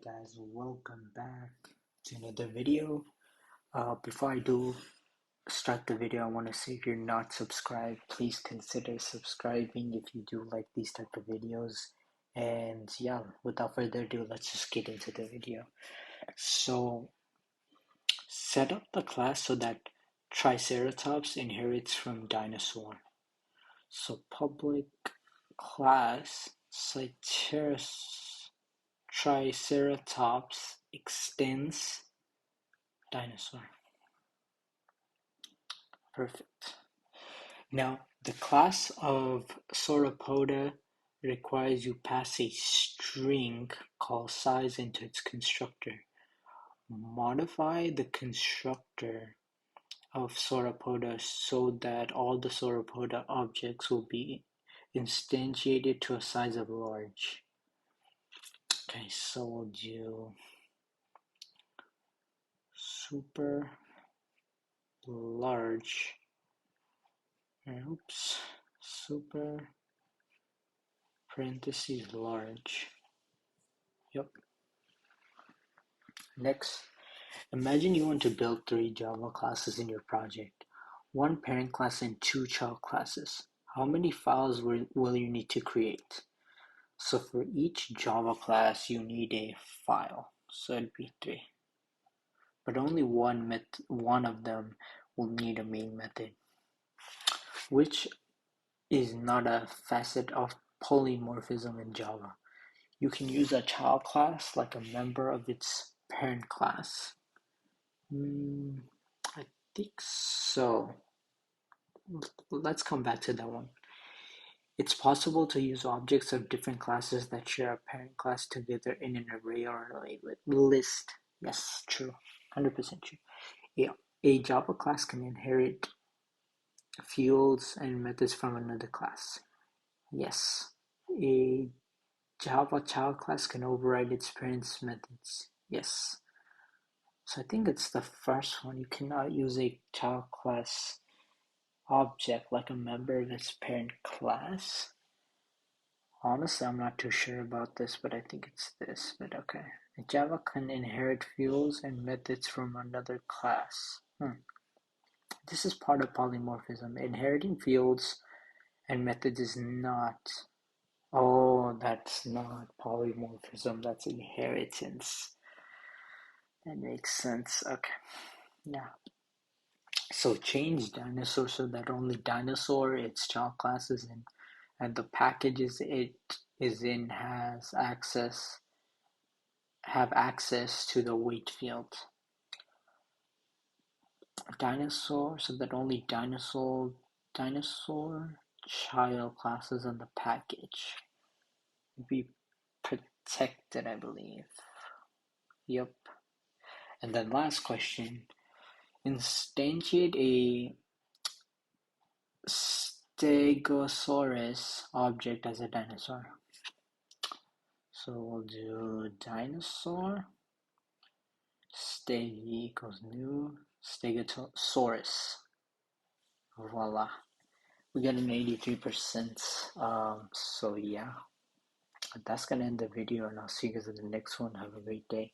guys, welcome back to another video. Before I do start the video, I want to say if you're not subscribed, please consider subscribing if you do like these type of videos. And yeah, without further ado, let's just get into the video. So set up the class so that Triceratops inherits from dinosaur. So public class Triceratops extends dinosaur. Perfect. Now, the class of sauropoda requires you pass a string called size into its constructor. Modify the constructor of sauropoda so that all the sauropoda objects will be instantiated to a size of large. Okay, so we'll do super large, super parentheses large. Yep. Next, imagine you want to build 3 Java classes in your project, 1 parent class and 2 child classes. How many files will you need to create? So for each Java class, you need a file. So it'd be 3. But only one of them will need a main method, which is not a facet of polymorphism in Java. You can use a child class like a member of its parent class. I think so. Let's come back to that one. It's possible to use objects of different classes that share a parent class together in an array or list. Yes, true. 100% true. A Java class can inherit fields and methods from another class. Yes. A Java child class can override its parent's methods. Yes. So I think it's the first one. You cannot use a child class object like a member of its parent class. Honestly, I'm not too sure about this, but I think it's this, but okay. A Java can inherit fields and methods from another class. This is part of polymorphism. Inheriting fields and methods is not. Oh, that's not polymorphism, that's inheritance. That makes sense. Okay. Yeah. So change dinosaur so that only dinosaur, its child classes, and the packages it is in have access to the weight field. Dinosaur so that only dinosaur child classes in the package be protected, I believe. Yep. And then last question. Instantiate a Stegosaurus object as a dinosaur. So we'll do dinosaur, steg equals new, Stegosaurus. Voila. We got an 83%. So yeah, that's gonna end the video, and I'll see you guys in the next one. Have a great day.